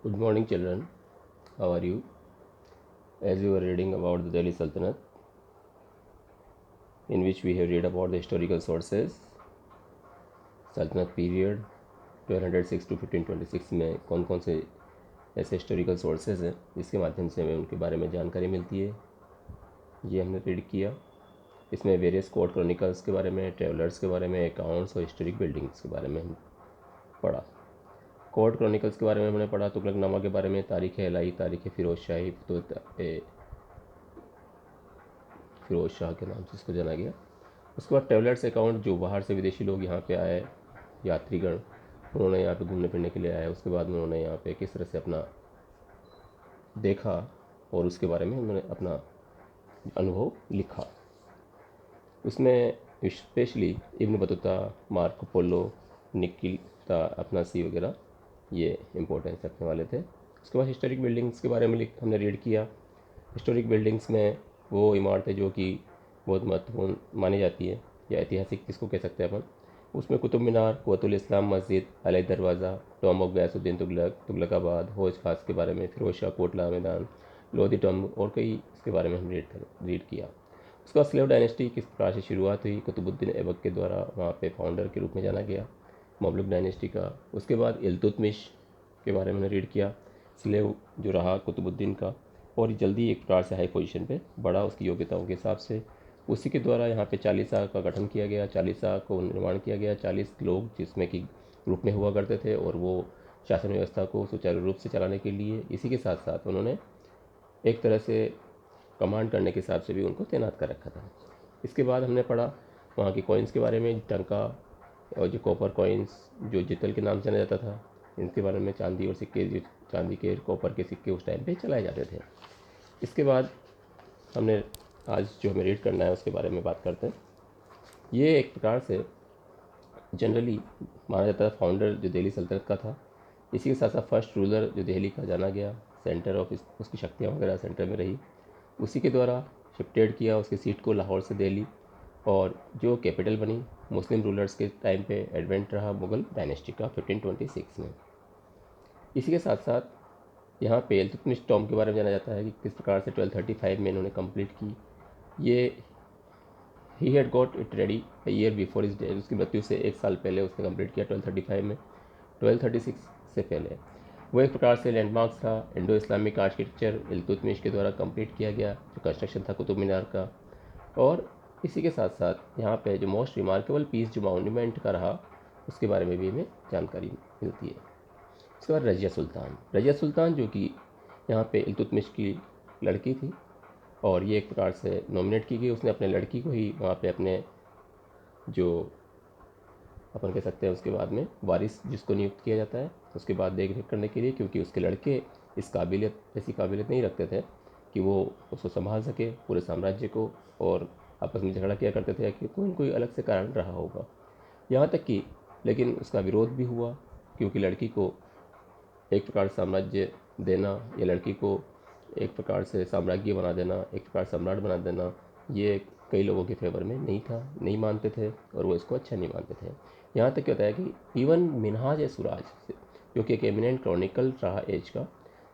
Good morning, children. How are you? As we were reading about the Delhi Sultanate, in which we have read about the historical sources, सल्तनत period 1206 to 1526 में कौन कौन से ऐसे historical sources हैं जिसके माध्यम से हमें उनके बारे में जानकारी मिलती है, ये हमने रीड किया। इसमें वेरियस कोर्ट क्रॉनिकल्स के बारे में, ट्रेवलर्स के बारे में, अकाउंट्स और हिस्टोरिक बिल्डिंग्स के बारे में हम पढ़ा। कोर्ट क्रॉनिकल्स के बारे में हमने पढ़ा तुगलकनामा के बारे में, तारीख़ इलाही, तारीख़ फ़िरोज़ शाही, फ़िरोज़ शाह के नाम से इसको जाना गया। उसके बाद ट्रेवलर्स अकाउंट, जो बाहर से विदेशी लोग यहाँ पे आए, यात्रीगण, उन्होंने यहाँ पे घूमने फिरने के लिए आए, उसके बाद में उन्होंने यहाँ पे किस तरह से अपना देखा और उसके बारे में उन्होंने अपना अनुभव लिखा। उसमें specially Ibn Battuta, Marco Polo, Nikita Afanasy वगैरह ये इम्पोर्टेंस रखने वाले थे। उसके बाद हिस्टोरिक बिल्डिंग्स के बारे में हमने रीड किया। हिस्टोरिक बिल्डिंग्स में वो इमारतें जो कि बहुत महत्वपूर्ण मानी जाती है या ऐतिहासिक किसको कह सकते हैं अपन, उसमें कुतुब मीनार, कुव्वतुल इस्लाम मस्जिद, अलई दरवाज़ा, टॉम ऑफ गयासुद्दीन तुगलक, तुगलकाबाद, हौज खास के बारे में, फिरोज शाह कोटला मैदान, लोधी टॉम्ब और कई इसके बारे में हम रीड किया। उसके बाद स्लेव डायनेस्टी किस प्रकार से शुरुआत हुई, कुतुबुद्दीन ऐबक के द्वारा वहाँ पे फाउंडर के रूप में जाना गया ममलुक डायनेस्टी का। उसके बाद इल्तुतमिश के बारे में रीड किया, स्लेव जो रहा कुतुबुद्दीन का और जल्दी एक प्रकार से हाई पोजीशन पे बढ़ा उसकी योग्यताओं के हिसाब से। उसी के द्वारा यहाँ पे चालीसा का गठन किया गया, चालीसा को निर्माण किया गया, 40 लोग जिसमें कि ग्रुप में हुआ करते थे और वो शासन व्यवस्था को सुचारू रूप से चलाने के लिए इसी के साथ साथ उन्होंने एक तरह से कमांड करने के हिसाब से भी उनको तैनात कर रखा था। इसके बाद हमने पढ़ा वहाँ की कॉइन्स के बारे में, टंका और जो कॉपर कॉइन्स जो जितल के नाम से जाना जाता था, इनके बारे में, चांदी और सिक्के, जो चांदी के कॉपर के सिक्के उस टाइम पे चलाए जाते थे। इसके बाद हमने आज जो हमें रीड करना है उसके बारे में बात करते हैं। ये एक प्रकार से जनरली माना जाता है फाउंडर जो दिल्ली सल्तनत का था, इसी के साथ साथ फर्स्ट रूलर जो दिल्ली का जाना गया, सेंटर ऑफ उसकी शक्तियाँ वगैरह सेंटर में रही, उसी के द्वारा शिफ्टेड किया उसकी सीट को लाहौर से दिल्ली, और जो कैपिटल बनी मुस्लिम रूलर्स के टाइम पे एडवेंट रहा मुग़ल डायनेस्टी का 1526 में। इसी के साथ साथ यहाँ पे इल्तुतमिश टॉम के बारे में जाना जाता है कि किस प्रकार से 1235 में इन्होंने कंप्लीट की। ये he had got it ready a year before is death, उसकी मृत्यु से एक साल पहले उसने कंप्लीट किया 1235 में, 1236 से पहले। वो एक प्रकार से लैंडमार्क्स था। इंडो इस्लामिक आर्किटेक्चर इल्तुतमिश के द्वारा कंप्लीट किया गया, जो कंस्ट्रक्शन था कुतुब मीनार का। और इसी के साथ साथ यहाँ पे जो मोस्ट रिमार्केबल पीस जो मॉन्यूमेंट का रहा उसके बारे में भी हमें जानकारी मिलती है। उसके बाद रजिया सुल्तान, रजिया सुल्तान जो कि यहाँ पे इल्तुतमिश की लड़की थी और ये एक प्रकार से नॉमिनेट की गई, उसने अपने लड़की को ही वहाँ पे अपने जो अपन कह सकते हैं उसके बाद में वारिस जिसको नियुक्त किया जाता है उसके बाद देख रेख करने के लिए, क्योंकि उसके लड़के इस काबिलियत ऐसी काबिलियत नहीं रखते थे कि वो उसको संभाल सके पूरे साम्राज्य को, और आपस में झगड़ा किया करते थे कि कोई न कोई अलग से कारण रहा होगा। यहाँ तक कि लेकिन उसका विरोध भी हुआ, क्योंकि लड़की को एक प्रकार साम्राज्य देना या लड़की को एक प्रकार से साम्राज्य बना देना, एक प्रकार सम्राट बना देना, ये कई लोगों के फेवर में नहीं था, नहीं मानते थे और वो इसको अच्छा नहीं मानते थे। यहाँ तक क्या होता है कि इवन मिनहाज ए सुराज जो कि एक एमिनेंट क्रॉनिकल रहा एज का,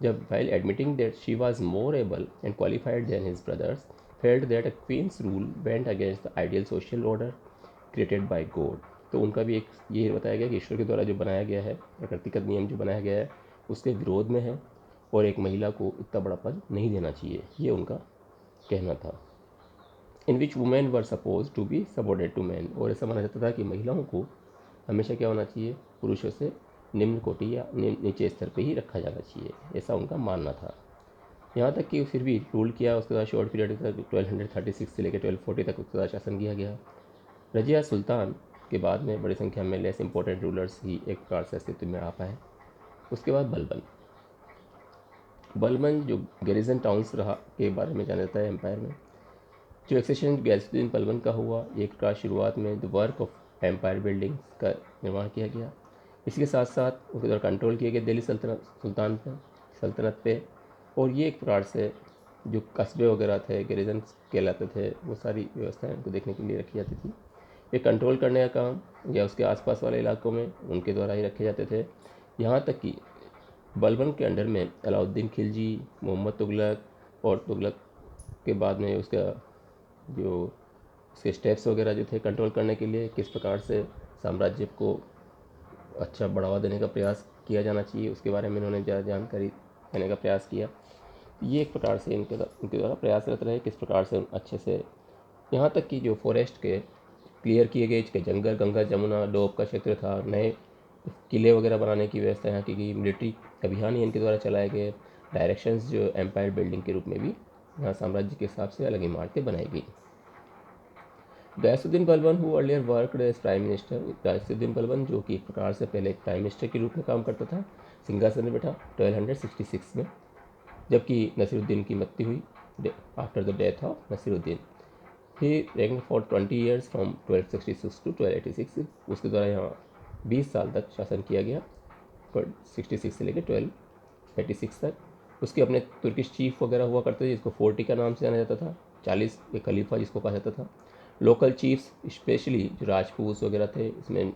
जब while admitting that she was more able and qualified than his brothers, felt that a queen's rule went against the ideal social order created by God। तो उनका भी एक ये बताया गया कि ईश्वर के द्वारा जो बनाया गया है, प्रकृति का नियम जो बनाया गया है उसके विरोध में है और एक महिला को इतना बड़ा पद नहीं देना चाहिए, ये उनका कहना था। In which women were suppose to be subordinate to man, और ऐसा माना जाता था कि महिलाओं को हमेशा क्या होना चाहिए, पुरुषों से निम्न कोटि या नीचे स्तर पे ही रखा जाना चाहिए, ऐसा उनका मानना था। यहाँ तक कि फिर भी रूल किया, उसके बाद शॉर्ट पीरियड तक 1236 से लेकर 1240 तक उसके बाद शासन किया गया। रजिया सुल्तान के बाद में बड़ी संख्या में लेस इंपॉर्टेंट रूलर्स ही एक प्रकार से अस्तित्व में आ पाए। उसके बाद बलबन, बलबन जो गैरिजन टाउन्स रहा के बारे में जाना जाता है एम्पायर में, जो एक्सेशन गैसुद्दीन बलबन का हुआ, एक प्रकार शुरुआत में the work of empire buildings का निर्माण किया गया। इसी के साथ साथ उनके द्वारा कंट्रोल किए गए दिल्ली सल्तनत पे, और ये एक प्रकार से जो कस्बे वगैरह थे, गैरिजन कहलाते थे, वो सारी व्यवस्थाएं उनको देखने के लिए रखी जाती थी। ये कंट्रोल करने का काम या उसके आसपास वाले इलाकों में उनके द्वारा ही रखे जाते थे। यहाँ तक कि बलबन के अंडर में अलाउद्दीन खिलजी, मोहम्मद तुगलक, और तुगलक के बाद में उसका जो उसके स्टेप्स वगैरह जो थे कंट्रोल करने के लिए किस प्रकार से साम्राज्य को अच्छा बढ़ावा देने का प्रयास किया जाना चाहिए, उसके बारे में इन्होंने ज़्यादा जानकारी देने का प्रयास किया। ये एक प्रकार से इनके द्वारा प्रयासरत रहे किस प्रकार से अच्छे से, यहाँ तक कि जो फॉरेस्ट के क्लियर किए गए इसके जंगल, गंगा जमुना डोब का क्षेत्र था, नए किले वगैरह बनाने की व्यवस्था यहाँ की गई, मिलिट्री अभियान ही इनके द्वारा चलाए गए, डायरेक्शंस जो एम्पायर बिल्डिंग के रूप में भी यहाँ साम्राज्य के हिसाब से अलग इमारतें बनाई गई। Ghiyasuddin Balban who earlier worked as prime minister, Ghiyasuddin Balban जो कि एक प्रकार से पहले एक प्राइम मिनिस्टर के रूप में काम करता था, सिंहासन में बैठा 1266 में, जबकि नसीरुद्दीन की मृत्यु हुई after the death of Nasiruddin. He reign for 20 years from 1266 to 1286, उसके द्वारा यहाँ 20 साल तक शासन किया गया, 66 से लेकर 1286 तक। उसके अपने तुर्किश चीफ वगैरह हुआ करते थे जिसको फोर्टी का नाम से जाना जाता था, 40 एक खलीफा जिसको कहा जाता था। लोकल चीफ्स स्पेशली जो राजपूत वगैरह थे इसमें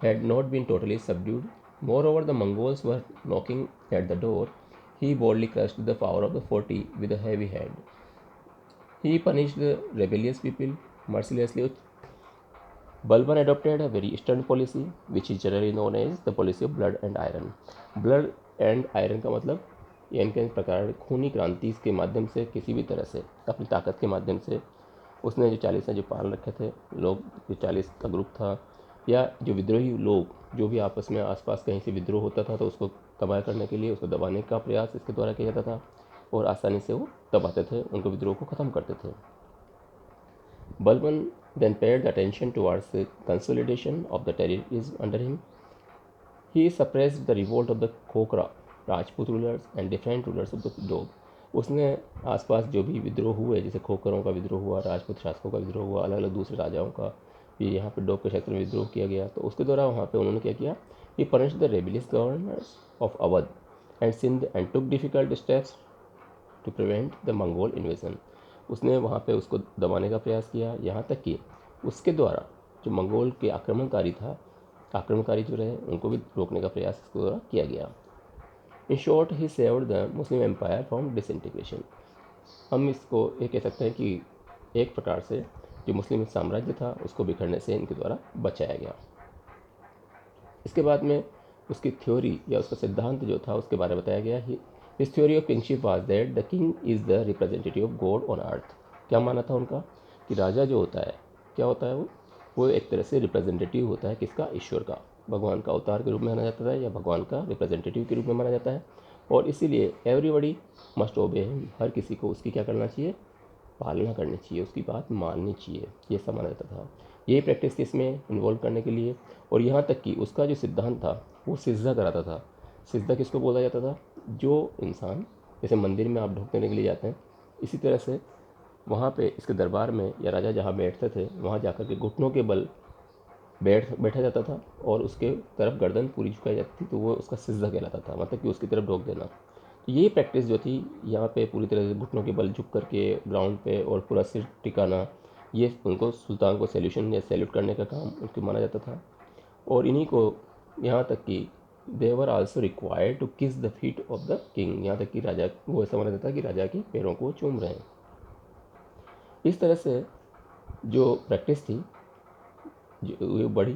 had not been totally subdued. Moreover, the Mongols were knocking at the door. He boldly crushed the power of the 40 with a heavy hand. He punished the rebellious people mercilessly. Balban adopted a very stern policy, which is generally known as the policy of blood and iron. Blood and iron का मतलब इनके प्रकार खूनी क्रांति के माध्यम से किसी भी तरह से अपनी ताकत के माध्यम से उसने जो 40 ने जो पाल रखे थे लोग, जो 40 का ग्रुप था या जो विद्रोही लोग जो भी आपस में आसपास कहीं से विद्रोह होता था तो उसको तबाह करने के लिए उसको दबाने का प्रयास इसके द्वारा किया जाता था और आसानी से वो दबाते थे, उनको विद्रोह को ख़त्म करते थे। Balban then paid attention towards the consolidation of the territories under him. He suppressed the revolt of the Khokra Rajput rulers and different rulers of the Dog. उसने आसपास जो भी विद्रोह हुए जैसे खोखरों का विद्रोह हुआ, राजपूत शासकों का विद्रोह हुआ, अलग अलग दूसरे राजाओं का भी यहाँ पे डोब के क्षेत्र में विद्रोह किया गया, तो उसके द्वारा वहाँ पे उन्होंने क्या किया, he punished the rebellious governors of Awadh and Sindh and took difficult steps to prevent the Mongol invasion. उसने वहाँ पे उसको दबाने का प्रयास किया, यहाँ तक कि उसके द्वारा जो मंगोल के आक्रमणकारी जो रहे उनको भी रोकने का प्रयास इसके द्वारा किया गया। In short he saved the Muslim empire from disintegration. हम इसको ये कह सकते हैं कि एक प्रकार से जो मुस्लिम साम्राज्य था उसको बिखरने से इनके द्वारा बचाया गया। इसके बाद में उसकी थ्योरी या उसका सिद्धांत जो था उसके बारे में बताया गया। His theory of kingship was that the king is the representative of God on earth. क्या माना था उनका कि राजा जो होता है क्या होता है, वो एक तरह से रिप्रेजेंटेटिव होता है किसका, ईश्वर का, भगवान का अवतार के रूप में माना जाता है या भगवान का रिप्रेजेंटेटिव के रूप में माना जाता है, और इसीलिए एवरीबडी मस्ट ओबे हिम, हर किसी को उसकी क्या करना चाहिए, पालना करनी चाहिए, उसकी बात माननी चाहिए, ये सब माना जाता था। यही प्रैक्टिस थी इसमें इन्वॉल्व करने के लिए। और यहाँ तक कि उसका जो सिद्धांत था वो सिजदा कराता था। सिजदा किसको बोला जाता था, जो इंसान जैसे मंदिर में आप ढोक देने के लिए जाते हैं, इसी तरह से वहाँ पे इसके दरबार में या राजा जहाँ बैठते थे वहाँ जाकर के घुटनों के बल बैठा जाता था और उसके तरफ गर्दन पूरी झुकाई जाती थी, तो वो उसका सिजदा कहलाता था, मतलब कि उसकी तरफ ढोक देना। तो ये प्रैक्टिस जो थी यहाँ पे पूरी तरह से घुटनों के बल झुक करके ग्राउंड पे और पूरा सिर टिकाना, ये उनको सुल्तान को सैल्यूशन या सैल्यूट करने का काम उनको माना जाता था। और इन्हीं को यहाँ तक कि देवर आल्सो रिक्वायर्ड टू किस the feet of the king, यहाँ तक कि राजा वो ऐसा माना जाता है कि राजा के पैरों को चूम रहे हैं। इस तरह से जो प्रैक्टिस थी जो बढ़ी,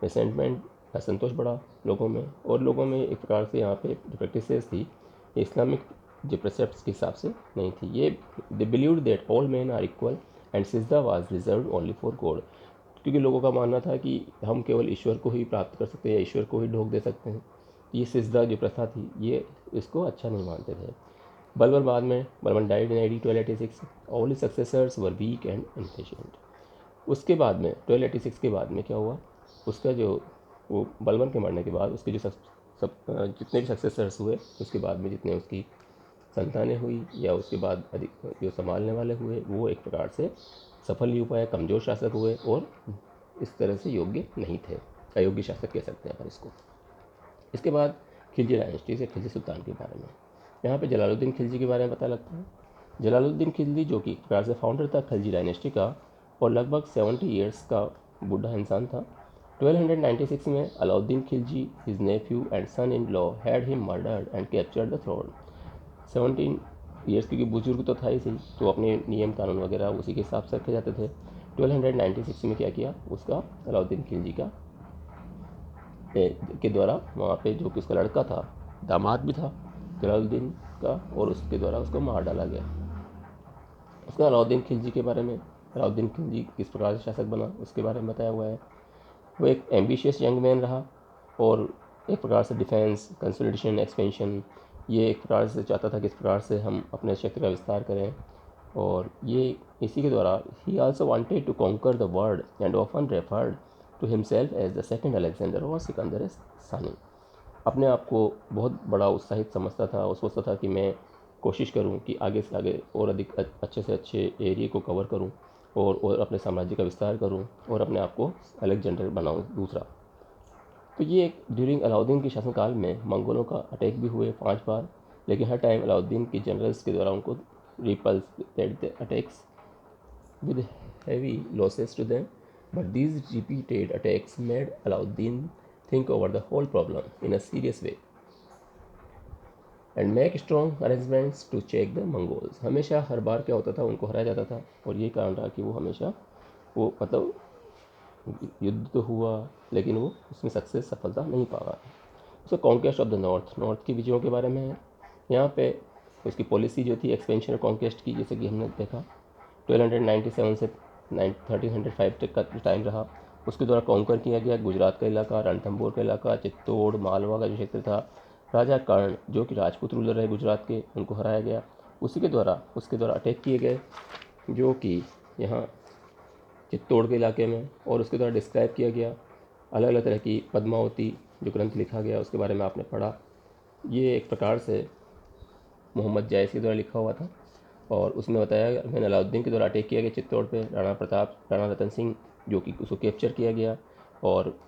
रिसेंटमेंट असंतोष बढ़ा लोगों में, और लोगों में एक प्रकार से यहाँ पे जो प्रैक्टिसेस थी इस्लामिक जो प्रेसेप्ट्स के हिसाब से नहीं थी। ये they believed that all men are equal and सिजदा was reserved only for God, क्योंकि लोगों का मानना था कि हम केवल ईश्वर को ही प्राप्त कर सकते हैं या ईश्वर को ही ढोक दे सकते हैं। ये सिजदा जो प्रथा थी ये इसको अच्छा नहीं मानते थे। Balban died in AD 1286, all his successors were weak and inefficient. उसके बाद में 1286 के बाद में क्या हुआ, उसका जो वो बलबन के मरने के बाद उसके जो जितने भी सक्सेसर्स हुए उसके बाद में जितने उसकी संतानें हुई या उसके बाद अधिक जो संभालने वाले हुए वो एक प्रकार से सफल नहीं हो पाए, कमज़ोर शासक हुए और इस तरह से योग्य नहीं थे, अयोग्य शासक कह सकते हैं अपन इसको। इसके बाद खिलजी डायनेस्टी से खिलजी सुल्तान के बारे में, यहाँ पे जलालुद्दीन खिलजी के बारे में पता लगता है। जलालुद्दीन खिलजी जो कि एक प्रकार से फाउंडर था खिलजी डायनेस्टी का और लगभग 70 ईयर्स का बूढ़ा इंसान था। 1296 में Alauddin Khilji, his nephew and son in law had him murdered and captured the throne. 17 years, क्योंकि बुजुर्ग तो था ही सही, तो अपने नियम कानून वगैरह उसी के हिसाब से रखे जाते थे। 1296 में क्या किया, उसका अलाउद्दीन खिलजी का के द्वारा वहाँ पे जो कि उसका लड़का था, दामाद भी था जलालुद्दीन का, और उसके द्वारा उसको मार डाला गया। उसका अलाउद्दीन खिलजी के बारे में, अलाउद्दीन खिलजी किस प्रकार से शासक बना उसके बारे में बताया हुआ है। वो एक एम्बिशियस यंग मैन रहा और एक प्रकार से डिफेंस, कंसोलिडेशन, एक्सपेंशन, ये एक प्रकार से चाहता था किस प्रकार से हम अपने क्षेत्र का विस्तार करें, और ये इसी के द्वारा ही also wanted to conquer the world and often referred to himself as the second Alexander और सिकंदर सानी। अपने आप को बहुत बड़ा उत्साहित समझता था और सोचता था कि मैं कोशिश करूं कि आगे से आगे और अधिक अच्छे से अच्छे एरिया को कवर करूं और अपने साम्राज्य का विस्तार करूं और अपने आप को अलेक्जेंडर बनाऊं दूसरा। तो ये एक ड्यूरिंग अलाउद्दीन के शासनकाल में मंगोलों का अटैक भी हुए 5 बार, लेकिन हर टाइम अलाउद्दीन के जनरल्स के द्वारा उनको repulsed the attacks with heavy losses to them, but these repeated attacks made Alauddin think over the whole problem in a serious way and make strong arrangements to check the Mongols। हमेशा हर बार क्या होता था, उनको हराया जाता था, और ये कारण रहा कि वो हमेशा वो मतलब युद्ध तो हुआ लेकिन वो उसमें सफलता नहीं पा रहा। उसका कॉन्क्वेस्ट ऑफ द नॉर्थ की विजयों के बारे में है। यहाँ पे उसकी पॉलिसी जो थी एक्सपेंशन और कॉन्क्वेस्ट की, जैसे कि हमने देखा 1297 से 1305 तक का टाइम रहा। उसके द्वारा कॉन्कर किया गया गुजरात का इलाका, रणथंभौर का इलाका, चित्तौड़, मालवा का जो क्षेत्र था। राजा कर्ण जो कि राजपूत रूलर रहे गुजरात के, उनको हराया गया। उसके द्वारा अटैक किए गए जो कि यहाँ चित्तौड़ के इलाके में, और उसके द्वारा डिस्क्राइब किया गया अलग अलग तरह की पद्मावती जो ग्रंथ लिखा गया उसके बारे में आपने पढ़ा। ये एक प्रकार से मोहम्मद जायस के द्वारा लिखा हुआ था, और उसमें बताया मैंने अलाउद्दीन के द्वारा अटैक किया गया चित्तौड़ पे। राणा प्रताप, राणा रतन सिंह जो कि उसको कैप्चर किया गया, और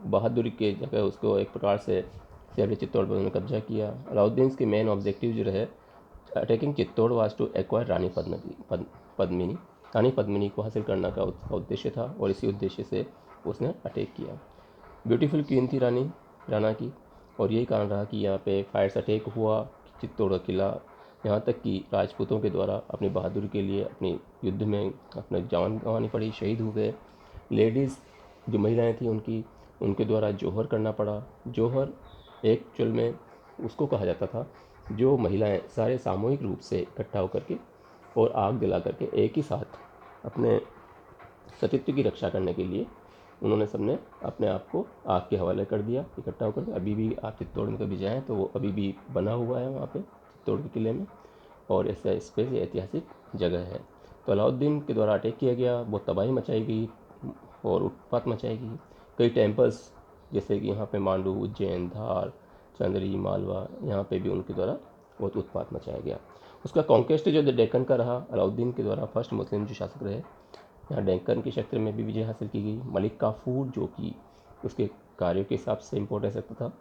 बहादुरी के जगह उसको एक प्रकार से शहर चित्तौड़ पर उन्होंने कब्जा किया। अलाउद्दीन के मेन ऑब्जेक्टिव जो रहे attacking Chittor was to acquire Padmini Rani Padmini को हासिल करना का उद्देश्य था, और इसी उद्देश्य से उसने अटैक किया। ब्यूटीफुल क्वीन थी राणा की, और यही कारण रहा कि यहाँ पे फायर्स अटैक हुआ चित्तौड़ का किला, यहाँ तक कि राजपूतों के द्वारा अपनी बहादुरी के लिए अपनी युद्ध में अपने जान गंवानी पड़ी, शहीद हो गए। लेडीज़ जो महिलाएं थी उनके द्वारा जोहर करना पड़ा। जोहर एक चुल में उसको कहा जाता था जो महिलाएं सारे सामूहिक रूप से इकट्ठा होकर के और आग जला करके एक ही साथ अपने सतीत्व की रक्षा करने के लिए उन्होंने सबने अपने आप को आग के हवाले कर दिया इकट्ठा होकर। अभी भी आप चित्तौड़ में कभी जाएँ तो वो अभी भी बना हुआ है वहाँ पे चित्तौड़ के किले में, और ऐसा इस पर ऐतिहासिक जगह है। तो अलाउद्दीन के द्वारा अटैक किया गया, बहुत तबाही मचाई गई और उत्पात मचाई गई। कई टेम्पल्स जैसे कि यहाँ पे मांडू, उज्जैन, धार, चंद्री, मालवा, यहाँ पे भी उनके द्वारा बहुत उत्पात मचाया गया। उसका कॉन्क्वेस्ट जो डेक्कन का रहा, अलाउद्दीन के द्वारा फर्स्ट मुस्लिम जो शासक रहे, यहाँ डेक्कन के क्षेत्र में भी विजय हासिल की गई। मलिक काफूर जो कि उसके कार्यों के हिसाब से इम्पोर्टेंस रखता था।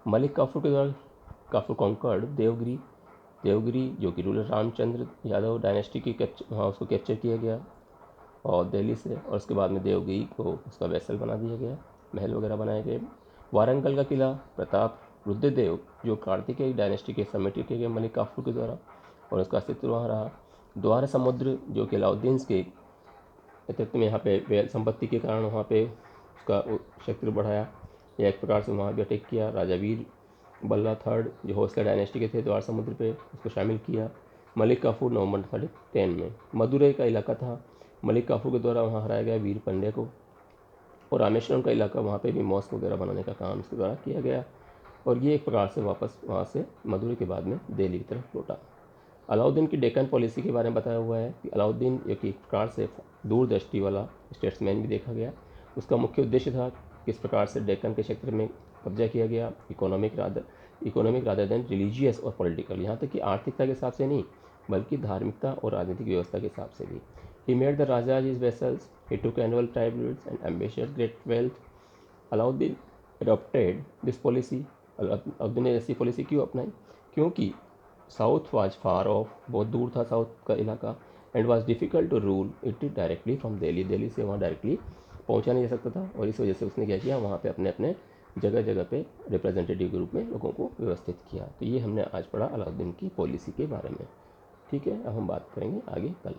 मलिक काफूर के द्वारा काफूर कॉन्कर्ड देवगिरी जो कि रूलर रामचंद्र यादव डायनेस्टी की वहाँ उसको कैप्चर किया गया और दिल्ली से, और उसके बाद में देवगिरी को उसका वैसल बना दिया गया, महल वगैरह बनाए गए। वारंगल का किला प्रताप रुद्रदेव जो कार्तिकेय डायनेस्टी के समेटित किए गए मलिक काफूर के द्वारा, और उसका अस्तित्व वहाँ रहा। द्वार समुद्र जो कि अलाउद्दीन के नेतृत्व में यहाँ पे संपत्ति के कारण वहाँ पे उसका क्षेत्र बढ़ाया, या एक प्रकार से वहाँ भी अटैक किया। राजा वीर बल्ला थर्ड जो होसला डायनेस्टी के थे द्वार समुद्र पे, उसको शामिल किया। मलिक काफूर नवंबर 10 में मदुरई का इलाका था, मलिक काफूर के द्वारा वहाँ हराया गया वीर पंड्या को, और रामेश्वरम का इलाका वहाँ पे भी मॉस्क वगैरह बनाने का काम उसके द्वारा किया गया, और ये एक प्रकार से वापस वहाँ से मदुरई के बाद में दिल्ली की तरफ लौटा। अलाउद्दीन की डेक्कन पॉलिसी के बारे में बताया हुआ है कि अलाउद्दीन एक प्रकार से दूरदृष्टि वाला स्टेट्समैन भी देखा गया। उसका मुख्य उद्देश्य था किस प्रकार से डेक्कन के क्षेत्र में कब्जा किया गया, इकोनॉमिक रादर देन रिलीजियस और पॉलिटिकल, यहाँ तक कि आर्थिकता के हिसाब से नहीं बल्कि धार्मिकता और राजनीतिक व्यवस्था के हिसाब से भी। He made the Raja his vassals, he took annual tributes and ambitious great wealth. Alauddin adopted this policy, Alauddin ने ऐसी पॉलिसी क्यों अपनाई, क्योंकि साउथ वाज फार ऑफ, बहुत दूर था साउथ का इलाका, and was difficult to rule it directly from Delhi से वहाँ डायरेक्टली पहुंचा नहीं जा सकता था, और इस वजह से उसने क्या किया, वहाँ पे अपने अपने जगह जगह पे रिप्रेजेंटेटिव के रूप में लोगों को व्यवस्थित किया। तो ये हमने आज पढ़ा अलाउद्दीन की पॉलिसी के बारे में। ठीक है, अब हम बात करेंगे आगे कल।